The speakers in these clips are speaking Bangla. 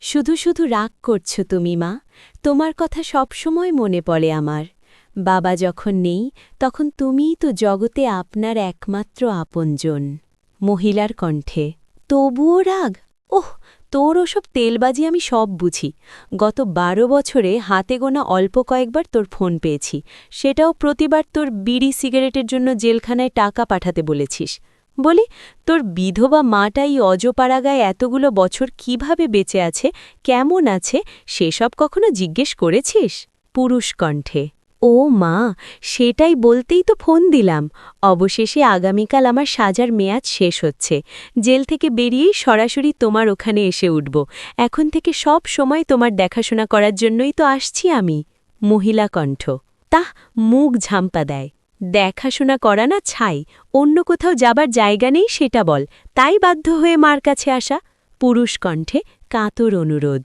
শুধু শুধু রাগ করছো তুমি মা, তোমার কথা সবসময় মনে পড়ে আমার। বাবা যখন নেই তখন তুমিই তো জগতে আপনার একমাত্র আপনজন। মহিলার কণ্ঠে, তবুও রাগ? ওহ, তোর ওসব তেলবাজি আমি সব বুঝি। গত ১২ বছরে হাতে গোনা অল্প কয়েকবার তোর ফোন পেয়েছি, সেটাও প্রতিবার তোর বিড়ি সিগারেটের জন্য জেলখানায় টাকা পাঠাতে বলেছিস। বলি, তোর বিধবা মাটাই অজপাড়াগায় এতগুলো বছর কিভাবে বেঁচে আছে, কেমন আছে, সেসব কখনো জিজ্ঞেস করেছিস? পুরুষ কণ্ঠে, ও মা, সেটাই বলতেই তো ফোন দিলাম। অবশেষে আগামীকাল আমার সাজার মেয়াদ শেষ হচ্ছে। জেল থেকে বেরিয়েই সরাসরি তোমার ওখানে এসে উঠব। এখন থেকে সব সময় তোমার দেখাশোনা করার জন্যই তো আসছি আমি। মহিলা কণ্ঠ, তাহ, মুখ ঝাম্পা দেয়। দেখাশোনা করা না ছাই, অন্য কোথাও যাবার জায়গা নেই সেটা বল, তাই বাধ্য হয়ে মার কাছে আসা। পুরুষ কণ্ঠে কাতর অনুরোধ,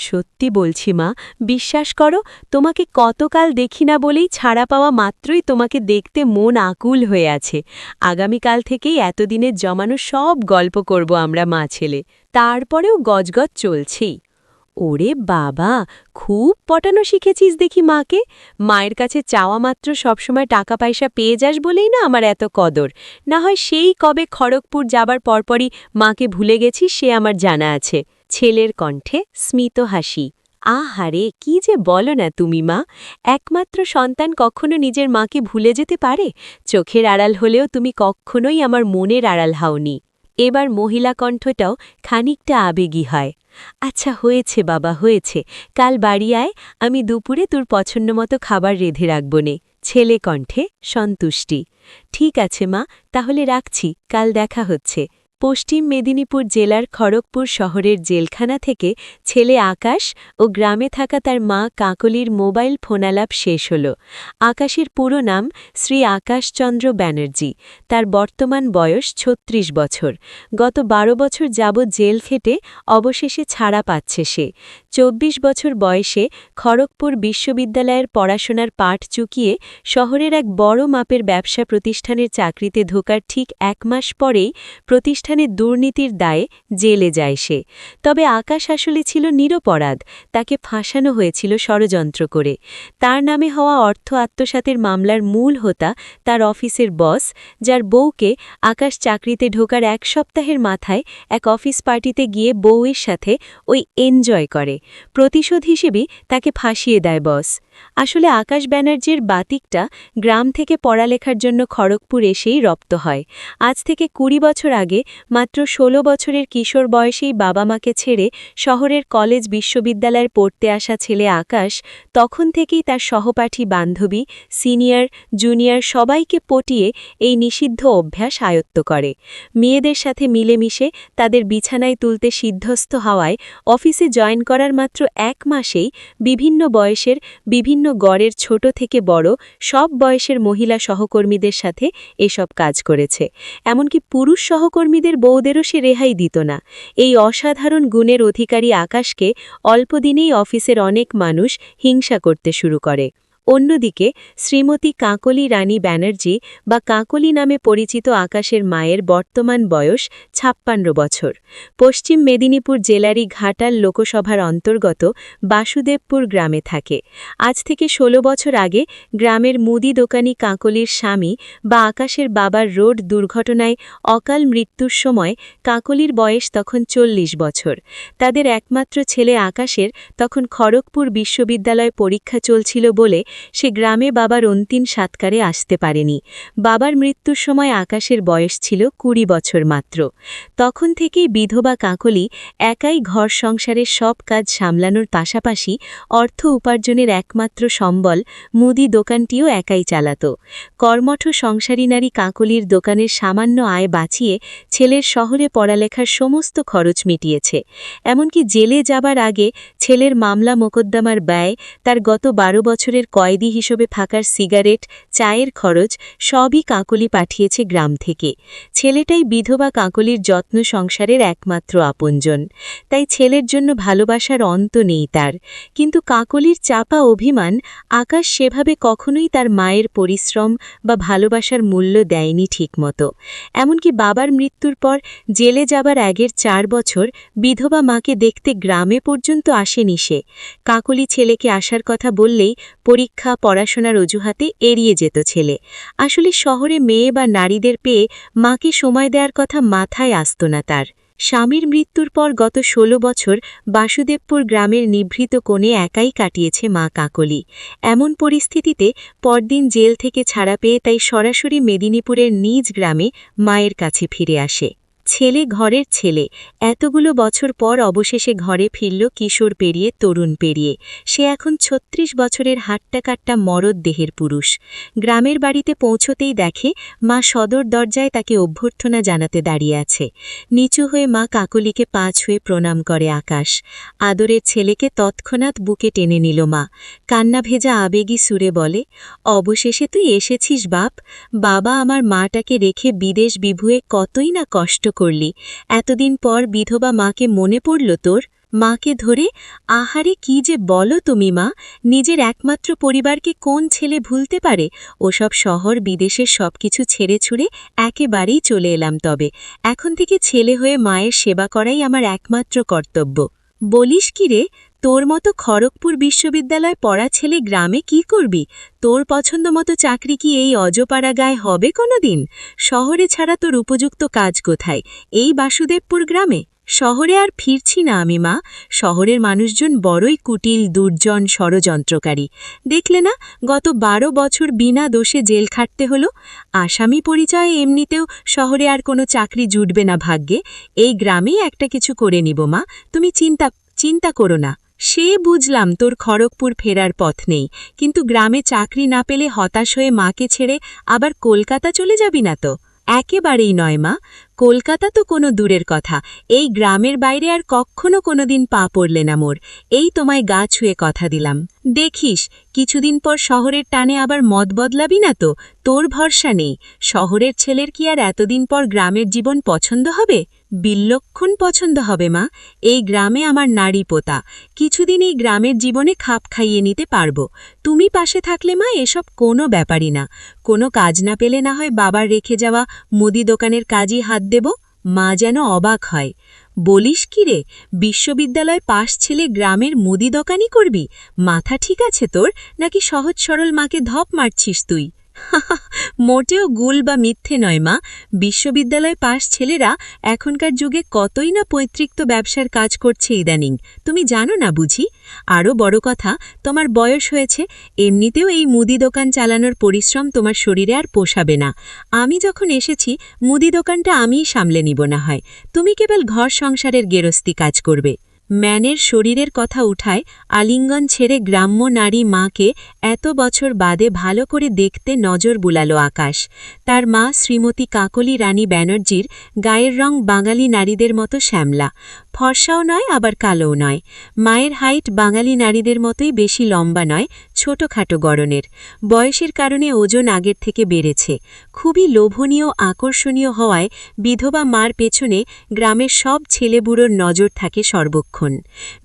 সত্যি বলছি মা, বিশ্বাস করো, তোমাকে কতকাল দেখি না বলেই ছাড়া পাওয়া মাত্রই তোমাকে দেখতে মন আকুল হয়ে আছে। আগামীকাল থেকেই এতদিনের জমানো সব গল্প করব আমরা মা ছেলে, তারপরেও গজগজ চলছেই। ওরে বাবা, খুব পটানো শিখেছিস দেখি মাকে। মায়ের কাছে চাওয়া মাত্র সবসময় টাকা পয়সা পেয়ে যাস বলেই না আমার এত কদর। না হয় সেই কবে খড়গপুর যাবার পরপরই মাকে ভুলে গেছিস, সে আমার জানা আছে। ছেলের কণ্ঠে স্মিত হাসি, আহারে, কি যে বলো না তুমি মা। একমাত্র সন্তান কখনো নিজের মাকে ভুলে যেতে পারে? চোখের আড়াল হলেও তুমি কখনোই আমার মনের আড়াল হাওনি। এবার মহিলা কণ্ঠটাও খানিকটা আবেগী হয়। আচ্ছা হয়েছে বাবা, হয়েছে, কাল বাড়ি আয়, আমি দুপুরে তোর পছন্দমতো খাবার রেঁধে রাখবনে। ছেলে কণ্ঠে সন্তুষ্টি, ঠিক আছে মা, তাহলে রাখছি, কাল দেখা হচ্ছে। পশ্চিম মেদিনীপুর জেলার খড়গপুর শহরের জেলখানা থেকে ছেলে আকাশ ও গ্রামে থাকা তার মা কাকলির মোবাইল ফোনালাপ শেষ হল। আকাশের পুরো নাম শ্রী আকাশচন্দ্র ব্যানার্জি। তার বর্তমান বয়স ৩৬ বছর। গত ১২ বছর যাবৎ জেল খেটে অবশেষে ছাড়া পাচ্ছে সে। ২৪ বছর বয়সে খড়গপুর বিশ্ববিদ্যালয়ের পড়াশোনার পাঠ চুকিয়ে শহরের এক বড় মাপের ব্যবসা প্রতিষ্ঠানের চাকরিতে ঢোকার ঠিক ১ মাস পরেই প্রতিষ্ঠানের দুর্নীতির দায়ে জেলে যায় সে। তবে আকাশ আসলে ছিল নিরপরাধ, তাকে ফাঁসানো হয়েছিল ষড়যন্ত্র করে। তার নামে হওয়া অর্থ আত্মসাতের মামলার মূল হোতা তার অফিসের বস, যার বউকে আকাশ চাকরিতে ঢোকার ১ সপ্তাহের মাথায় এক অফিস পার্টিতে গিয়ে বউয়ের সাথে ওই এনজয় করে। প্রতিশোধ হিসেবেই তাকে ফাঁসিয়ে দেয় বস। আসলে আকাশ ব্যানার্জির বাতিকটা গ্রাম থেকে পড়ালেখার জন্য খড়গপুর এসেই রপ্ত হয়। আজ থেকে ২০ বছর আগে মাত্র ১৬ বছরের কিশোর বয়সেই বাবা মাকে ছেড়ে শহরের কলেজ বিশ্ববিদ্যালয়ে পড়তে আসা ছেলে আকাশ তখন থেকেই তার সহপাঠী বান্ধবী, সিনিয়র, জুনিয়র সবাইকে পটিয়ে এই নিষিদ্ধ অভ্যাস আয়ত্ত করে। মেয়েদের সাথে মিলেমিশে তাদের বিছানায় তুলতে সিদ্ধস্থ হওয়ায় অফিসে জয়েন করার মাত্র ১ মাসেই বিভিন্ন বয়সের, বিভিন্ন গড়ের ছোট থেকে বড় সব বয়সের মহিলা সহকর্মীদের সাথে এসব কাজ করেছে। এমনকি পুরুষ সহকর্মীদের বউদেরও সে রেহাই দিত না। এই অসাধারণ গুণের অধিকারী আকাশকে অল্পদিনেই অফিসের অনেক মানুষ হিংসা করতে শুরু করে। অন্যদিকে শ্রীমতী কাকলি রানী ব্যানার্জি বা কাকলি নামে পরিচিত আকাশের মায়ের বর্তমান বয়স ৫৬ বছর। পশ্চিম মেদিনীপুর জেলারই ঘাটাল লোকসভার অন্তর্গত বাসুদেবপুর গ্রামে থাকে। আজ থেকে ১৬ বছর আগে গ্রামের মুদি দোকানি কাকলির স্বামী বা আকাশের বাবার রোড দুর্ঘটনায় অকাল মৃত্যুর সময় কাকলির বয়স তখন ৪০ বছর। তাদের একমাত্র ছেলে আকাশের তখন খড়গপুর বিশ্ববিদ্যালয় পরীক্ষা চলছিল বলে সে গ্রামে বাবার অন্তিম সাৎকারে আসতে পারেনি। বাবার মৃত্যুর সময় আকাশের বয়স ছিল ২০ বছর মাত্র। তখন থেকেই বিধবা কাকলি একাই ঘর সংসারের সব কাজ সামলানোর পাশাপাশি অর্থ উপার্জনের একমাত্র সম্বল মুদি দোকানটিও একাই চালাত। কর্মঠ সংসারী নারী কাকলির দোকানের সামান্য আয় বাঁচিয়ে ছেলের শহরে পড়ালেখার সমস্ত খরচ মিটিয়েছে। এমনকি জেলে যাবার আগে ছেলের মামলা মোকদ্দমার ব্যয় তার গত ১২ বছরের কয়েদি হিসেবে থাকার সিগারেট, চায়ের খরচ সবই কাকলি পাঠিয়েছে গ্রাম থেকে। ছেলেটাই বিধবা কাকলির যত্ন সংসারের একমাত্র আপনজন। তাই ছেলের জন্য ভালোবাসার অন্ত নেই তার। কিন্তু কাকলির চাপা অভিমান আকাশ সেভাবে কখনোই তার মায়ের পরিশ্রম বা ভালোবাসার মূল্য দেয়নি ঠিকমতো। এমনকি বাবার মৃত্যুর পর জেলে যাবার আগের 4 বছর বিধবা মাকে দেখতে গ্রামে পর্যন্ত আসেনি সে। কাকলি ছেলেকে আসার কথা বললেই পরীক্ষা, পড়াশোনার অজুহাতে এড়িয়ে যেত ছেলে। আসলে শহরে মেয়ে বা নারীদের পেয়ে মাকে সময় দেওয়ার কথা মাথায় আসত না তার। স্বামীর মৃত্যুর পর গত 16 বছর বাসুদেবপুর গ্রামের নিভৃত কোণে একাই কাটিয়েছে মা কাকলি। এমন পরিস্থিতিতে পরদিন জেল থেকে ছাড়া পেয়ে তাই সরাসরি মেদিনীপুরের নিজ গ্রামে মায়ের কাছে ফিরে আসে। ছেলে ঘরের ছেলে, এতগুলো বছর পর অবশেষে ঘরে ফিরল কিশোর পেরিয়ে তরুণ পেরিয়ে। সে এখন 36 বছরের হাট্টাকাট্টা মরদ দেহের পুরুষ। গ্রামের বাড়িতে পৌঁছতেই দেখে মা সদর দরজায় তাকে অভ্যর্থনা জানাতে দাঁড়িয়ে আছে। নিচু হয়ে মা কাকলিকে পা ছুঁয়ে প্রণাম করে আকাশ। আদরের ছেলেকে তৎক্ষণাৎ বুকে টেনে নিল মা। কান্না ভেজা আবেগী সুরে বলে, অবশেষে তুই এসেছিস বাপ। বাবা আমার মাটাকে রেখে বিদেশ বিভুয়ে কতই না কষ্ট করলি। এতদিন পর বিধবা মাকে মনে পড়ল তোর? মাকে ধরে, আহারে কি যে বলো তুমি মা, নিজের একমাত্র পরিবারকে কোন ছেলে ভুলতে পারে? ওসব শহর বিদেশের সবকিছু ছেড়ে ছুড়ে একেবারেই চলে এলাম। তবে এখন থেকে ছেলে হয়ে মায়ের সেবা করাই আমার একমাত্র কর্তব্য। বলিস কি রে, তোর মতো খড়গপুর বিশ্ববিদ্যালয় পড়া ছেলে গ্রামে কি করবি? তোর পছন্দ মতো চাকরি কি এই অজপাড়া গায়ে হবে কোনো দিন? শহরে ছাড়া তোর উপযুক্ত কাজ কোথায়? এই বাসুদেবপুর গ্রামে? শহরে আর ফিরছি না আমি মা। শহরের মানুষজন বড়ই কুটিল, দুর্জন, ষড়যন্ত্রকারী। দেখলে না, গত 12 বছর বিনা দোষে জেল খাটতে হলো। আসামি পরিচয়ে এমনিতেও শহরে আর কোনো চাকরি জুটবে না ভাগ্যে। এই গ্রামেই একটা কিছু করে নিব মা, তুমি চিন্তা করো না। সে বুঝলাম তোর খড়গপুর ফেরার পথ নেই, কিন্তু গ্রামে চাকরি না পেলে হতাশ হয়ে মাকে ছেড়ে আবার কলকাতা চলে যাবি না তো? একেবারেই নয় মা, কলকাতা তো কোনো দূরের কথা। এই গ্রামের বাইরে আর কখনো কোনোদিন পা পড়লে না মোর। এই তোমায় গা ছুঁয়ে কথা দিলাম। দেখিস কিছুদিন পর শহরের টানে আবার মত বদলাবি না তো? তোর ভরসা নেই। শহরের ছেলের কি আর এতদিন পর গ্রামের জীবন পছন্দ হবে? বিলক্ষণ পছন্দ হবে মা। এই গ্রামে আমার নারী পোতা। কিছুদিন এই গ্রামের জীবনে খাপ খাইয়ে নিতে পারব। তুমি পাশে থাকলে মা এসব কোনো ব্যাপারই না। কোনো কাজ না পেলে না হয় বাবার রেখে যাওয়া মুদি দোকানের কাজই হাত দেব। মা যেন অবাক হয়। বলিস কি রে, বিশ্ববিদ্যালয় পাশ ছেলে গ্রামের মুদি দোকানই করবি? মাথা ঠিক আছে তোর, নাকি সহজ সরল মাকে ধপ মারছিস তুই? মোটেও গুল বা মিথ্যে নয় মা। বিশ্ববিদ্যালয় পাশ ছেলেরা এখনকার যুগে কতই না পৈতৃক ব্যবসার কাজ করছে ইদানিং, তুমি জানো না বুঝি? আরও বড় কথা, তোমার বয়স হয়েছে, এমনিতেও এই মুদি দোকান চালানোর পরিশ্রম তোমার শরীরে আর পোষাবে না। আমি যখন এসেছি মুদি দোকানটা আমিই সামলে নিব না হয়, তুমি কেবল ঘর সংসারের গেরস্তি কাজ করবে। ম্যানের শরীরের কথা উঠায় আলিঙ্গন ছেড়ে গ্রাম্য নারী মাকে এত বছর বাদে ভালো করে দেখতে নজর বুলালো আকাশ। তার মা শ্রীমতী কাকলি রানী ব্যানার্জির গায়ের রং বাঙালি নারীদের মতো শ্যামলা, ফর্সাও নয় আবার কালোও নয়। মায়ের হাইট বাঙালি নারীদের মতোই বেশি লম্বা নয়, ছোটখাটো গড়নের। বয়সের কারণে ওজন আগের থেকে বেড়েছে। খুবই লোভনীয়, আকর্ষণীয় হওয়ায় বিধবা মার পেছনে গ্রামের সব ছেলেবুড়োর নজর থাকে সর্বক্ষণ।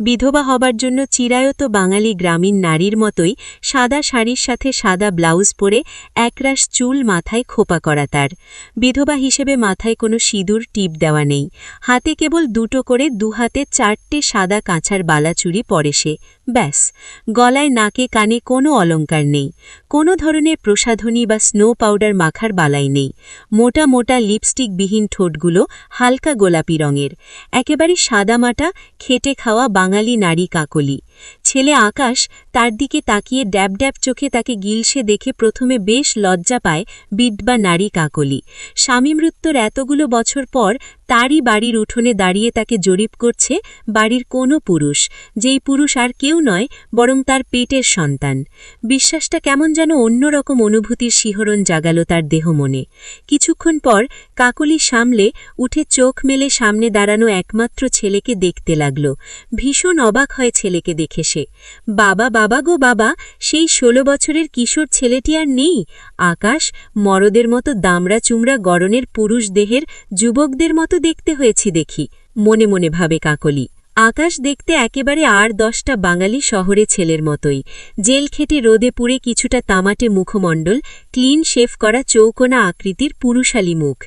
বিধবা হবার জন্য চিরায়ত বাঙালি গ্রামীণ নারীর মতোই সাদা শাড়ির সাথে সাদা ব্লাউজ পরে একরাশ চুল মাথায় খোপা করা তার। বিধবা হিসেবে মাথায় কোনো সিঁদুর টিপ দেওয়া নেই। হাতে কেবল দুটো করে দুহাতে 4টে সাদা কাঁচার বালাচুরি পরে সে। ব্যাস, গলায় নাকে কানে কোনো অলঙ্কার নেই। কোনো ধরনের প্রসাধনী বা স্নো পাউডার মাখার বালাই নেই। মোটা মোটা লিপস্টিকবিহীন ঠোঁটগুলো হালকা গোলাপি রঙের। একেবারে সাদামাটা খেটে খাওয়া বাঙালি নারী কাকলি। ছেলে আকাশ তার দিকে তাকিয়ে ড্যাব ড্যাব চোখে তাকে গিলসে দেখে প্রথমে বেশ লজ্জা পায় বিধবা নারী কাকলি। স্বামী মৃত্যুর এতগুলো বছর পর তারই বাড়ির উঠোনে দাঁড়িয়ে তাকে জরিপ করছে বাড়ির কোনো পুরুষ, যেই পুরুষ আর কেউ নয় বরং তার পেটের সন্তান। বিশ্বাসটা কেমন যেন অন্যরকম অনুভূতির শিহরণ জাগাল তার দেহ মনে। কিছুক্ষণ পর কাকলি সামলে উঠে চোখ মেলে সামনে দাঁড়ানো একমাত্র ছেলেকে দেখতে লাগল। ভীষণ অবাক হয় ছেলেকে দেখে সে। বাবা, বাবা গো বাবা, সেই 16 বছরের কিশোর ছেলেটি আর নেই। আকাশ, মরদের মতো দামড়া চুমড়া গড়নের পুরুষ দেহের যুবকদের মতো দেখতে হয়েছি দেখি, মনে মনে ভাবে কাকলি। আকাশ দেখতে একেবারে আর 10টা বাঙালি শহরে ছেলের মতোই। জেল খেটে রোদে পুড়ে কিছুটা তামাটে মুখমণ্ডল, ক্লিন শেভ করা চৌকোনা আকৃতির পুরুষালী মুখ।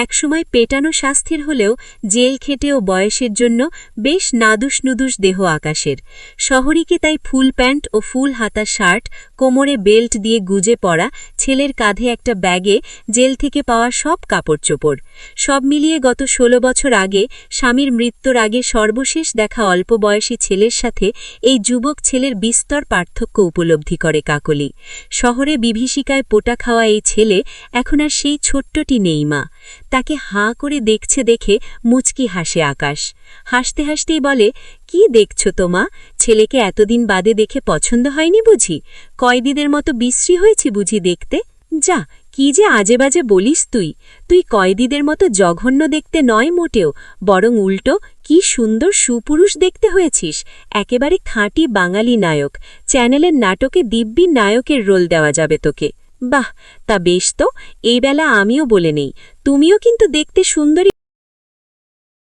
একসময় পেটানো স্বাস্থ্যের হলেও জেল খেটে ও বয়সের জন্য বেশ নাদুস নুদুস দেহ আকাশের। শহরীকে তাই ফুল প্যান্ট ও ফুল হাতা শার্ট, কোমরে বেল্ট দিয়ে গুজে পড়া, ছেলের কাঁধে একটা ব্যাগে জেল থেকে পাওয়া সব কাপড় চোপড়। সব মিলিয়ে গত 16 বছর আগে স্বামীর মৃত্যুর আগে সর্বশেষ দেখা অল্প বয়সী ছেলের সাথে এই যুবক ছেলের বিস্তর পার্থক্য উপলব্ধি করে কাকলি। শহরে বিভীষিকায় পোটা খাওয়া এই ছেলে এখন আর সেই ছোট্টটি নেই। মা তাকে হাঁ করে দেখছে দেখে মুচকি হাসে আকাশ। হাসতে হাসতেই বলে, কি দেখছ তো মা? ছেলেকে এতদিন বাদে দেখে পছন্দ হয়নি বুঝি? কয়েদিদের মতো বিশ্রী হয়েছি বুঝি দেখতে? যা, কি যে আজে বাজে বলিস তুই! তুই কয়েদিদের মতো জঘন্য দেখতে নয় মোটেও, বরং উল্টো কি সুন্দর সুপুরুষ দেখতে হয়েছিস। একেবারে খাঁটি বাঙালি নায়ক। চ্যানেলের নাটকে দিব্যি নায়কের রোল দেওয়া যাবে তোকে। বাহ, তা বেশ তো, এই বেলা আমিও বলে নেই, তুমিও কিন্তু দেখতে সুন্দরী।